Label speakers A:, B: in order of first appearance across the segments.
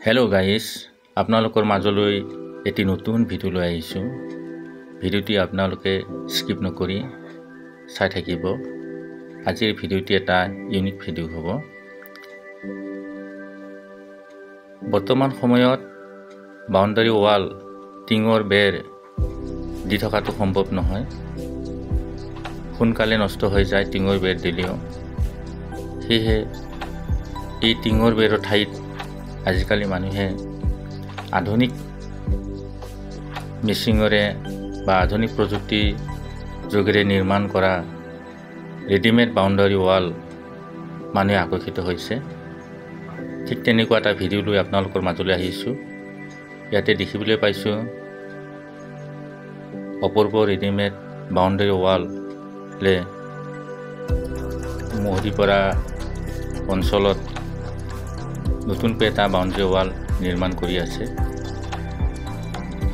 A: Hello' guys, আপোনালোকৰ মাজলৈ এটি নতুন ভিডিঅ' লৈ আহিছোঁ। ভিডিঅ'টি আপোনালোকে স্কিপ নকৰি চাই থাকিব। আজিৰ ভিডিঅ'টি এটা ইউনিক ভিডিঅ' হ'ব। বৰ্তমান সময়ত বাউণ্ডাৰী ৱাল, টিঙৰ বেৰ দি থকাটো সম্ভৱ নহয়। সোনকালে নষ্ট হৈ যায় টিঙৰ বেৰ দিলেও। সেয়েহে এই টিঙৰ বেৰৰ ঠাইত আজিকালি মানুহে আধুনিক মেচিনৰে বা আধুনিক প্ৰযুক্তিৰ যোগেৰে নিৰ্মাণ কৰা ৰেডিমেড বাউণ্ডাৰী ৱাল মানুহে আকৰ্ষিত হৈছে। ঠিক তেনেকুৱা এটা ভিডিঅ' লৈ আপোনালোকৰ মাজলৈ আহিছোঁ। ইয়াতে দেখিবলৈ পাইছোঁ অপূৰ্ব ৰেডিমেড বাউণ্ডাৰী ৱালে মহৰীপৰা অঞ্চলত নতুনকৈ এটা বাউণ্ডাৰী ৱাল নিৰ্মাণ কৰি আছে।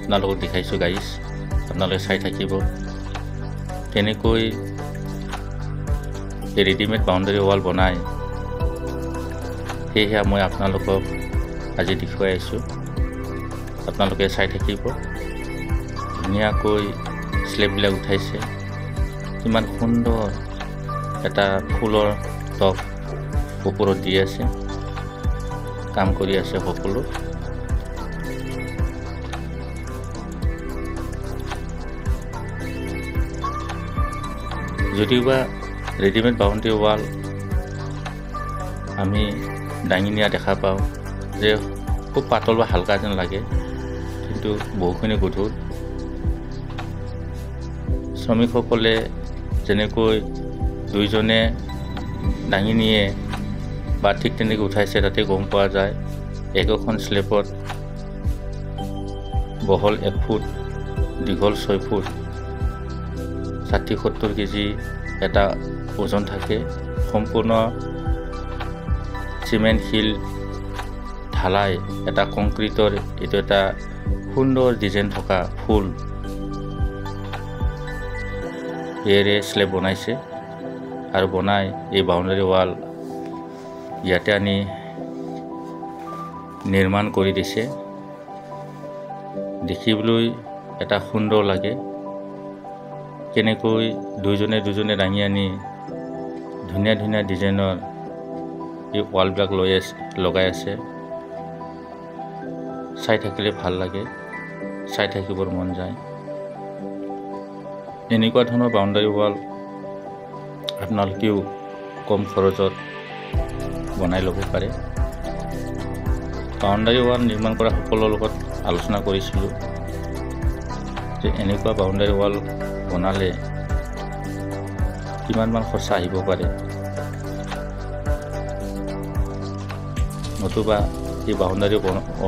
A: আপোনালোকক দেখাইছোঁ গাইজ, আপোনালোকে চাই থাকিব কেনেকৈ এই ৰেডিমেড বাউণ্ডাৰী ৱাল বনায়। সেয়েহে মই আপোনালোকক আজি দেখুৱাই আছোঁ। আপোনালোকে চাই থাকিব। ধুনীয়াকৈ স্লেববিলাক উঠাইছে, কিমান সুন্দৰ এটা ফুলৰ টপ ওপৰত দি আছে, কাম কৰি আছে সকলো। যদিওবা ৰেডিমেড বাউণ্ডাৰী ৱাল আমি দাঙি নিয়া দেখা পাওঁ যে খুব পাতল বা হালকা যেন লাগে, কিন্তু বহুখিনি গধুৰ। শ্ৰমিকসকলে যেনেকৈ দুইজনে দাঙি নিয়ে বা ঠিক তেনেকৈ উঠাইছে, তাতে গম পোৱা যায় একোখন স্লেবত বহল 1 ফুট, দীঘল 6 ফুট, 60-70 কেজি এটা ওজন থাকে। সম্পূৰ্ণ চিমেণ্ট শিল ঢালাই এটা কংক্ৰিটৰ এইটো এটা সুন্দৰ ডিজাইন থকা ফুল এৰে স্লেব বনাইছে আৰু বনাই এই বাউণ্ডাৰী ৱাল ইয়াতে আনি নিৰ্মাণ কৰি দিছে। দেখিবলৈ এটা সুন্দৰ লাগে, কেনেকৈ দুজনে দাঙি আনি ধুনীয়া ধুনীয়া ডিজাইনৰ এই ৱালবিলাক লগাই আছে। চাই থাকিলে ভাল লাগে, চাই থাকিবৰ মন যায়। এনেকুৱা ধৰণৰ বাউণ্ডাৰী ৱাল আপোনালোকেও কম খৰচত বনাই ল'ব পাৰে। বাউণ্ডাৰী ৱাল নিৰ্মাণ কৰা সকলৰ লগত আলোচনা কৰিছিলোঁ যে এনেকুৱা বাউণ্ডাৰী ৱাল বনালে কিমানমান খৰচা আহিব পাৰে, নতুবা এই বাউণ্ডাৰী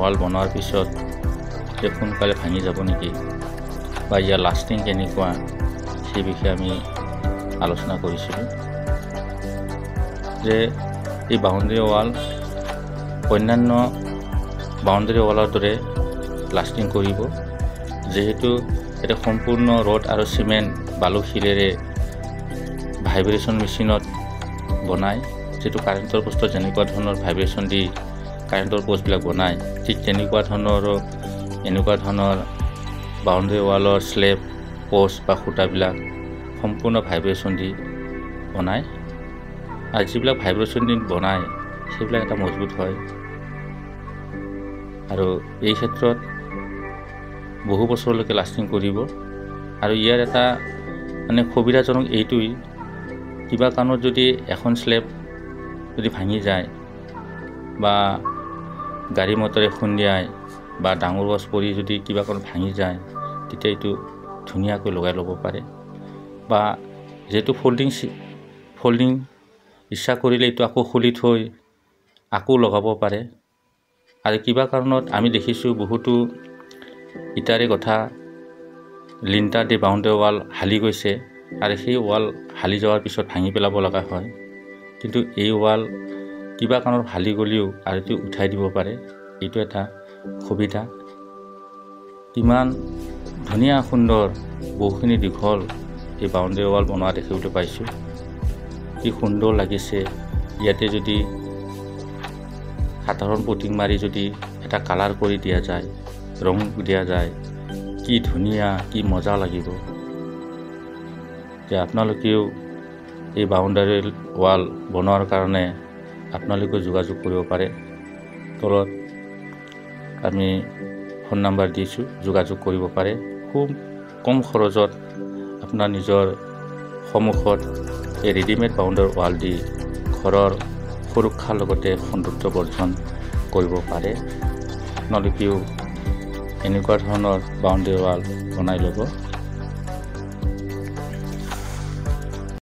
A: ৱাল বনোৱাৰ পিছত যে সোনকালে ভাঙি যাব নেকি, বা ইয়াৰ লাষ্টিং কেনেকুৱা, সেই বিষয়ে আমি আলোচনা কৰিছিলোঁ যে এই বাউণ্ডাৰী ৱাল অন্যান্য বাউণ্ডাৰী ৱালৰ দৰে লাষ্টিং কৰিব, যিহেতু এটা সম্পূৰ্ণ ৰড আৰু চিমেণ্ট বালু শিলেৰে ভাইব্ৰেশ্যন মেচিনত বনায়। যিটো কাৰেণ্টৰ পোষ্টত যেনেকুৱা ধৰণৰ ভাইব্ৰেশ্যন দি কাৰেণ্টৰ পোষ্টবিলাক বনায়, ঠিক তেনেকুৱা ধৰণৰো এনেকুৱা ধৰণৰ বাউণ্ডাৰী ৱালৰ স্লেব, পোষ্ট বা খুঁটাবিলাক সম্পূৰ্ণ ভাইব্ৰেশ্যন দি বনায়। আৰু যিবিলাক ভাইব্ৰেশ্যন দি বনায় সেইবিলাক এটা মজবুত হয়। আৰু এই ক্ষেত্ৰত বহু বছৰলৈকে লাষ্টিং কৰিব। আৰু ইয়াৰ এটা সুবিধাজনক এইটোৱেই, কিবা কাৰণত যদি এখন স্লেব যদি ভাঙি যায় বা গাড়ী মটৰে খুন্দিয়াই বা ডাঙৰ গছ পৰি যদি কিবা কাৰণত ভাঙি যায়, তেতিয়া এইটো ধুনীয়াকৈ লগাই ল'ব পাৰে। বা যিহেতু ফল্ডিং ইচ্ছা কৰিলে এইটো আকৌ খুলি থৈ আকৌ লগাব পাৰে। আৰু কিবা কাৰণত আমি দেখিছোঁ বহুতো ইটাৰে গঠা লিণ্টাৰ দি বাউণ্ডাৰী ৱাল হালি গৈছে, আৰু সেই ৱাল হালি যোৱাৰ পিছত ভাঙি পেলাব লগা হয়। কিন্তু এই ৱাল কিবা কাৰণত হালি গ'লেও আৰু এইটো উঠাই দিব পাৰে। এইটো এটা সুবিধা। কিমান ধুনীয়া সুন্দৰ বহুখিনি দীঘল এই বাউণ্ডাৰী ৱাল বনোৱা দেখিবলৈ পাইছোঁ। কি সুন্দৰ লাগিছে। ইয়াতে যদি সাধাৰণ পুটিং মাৰি যদি এটা কালাৰ কৰি দিয়া যায়, ৰং দিয়া যায়, কি ধুনীয়া, কি মজা লাগিব। যে আপোনালোকেও এই বাউণ্ডাৰী ৱাল বনোৱাৰ কাৰণে আপোনালোকেও যোগাযোগ কৰিব পাৰে। তলত আমি ফোন নাম্বাৰ দিছোঁ, যোগাযোগ কৰিব পাৰে। খুব কম খৰচত আপোনাৰ নিজৰ সন্মুখত এই ৰেডিমেড বাউণ্ডাৰী ৱাল দি ঘৰৰ সুৰক্ষাৰ লগতে সৌন্দৰ্য বৰ্ধন কৰিব পাৰে। আপোনালোকেও এনেকুৱা ধৰণৰ বাউণ্ডাৰী ৱাল বনাই ল'ব।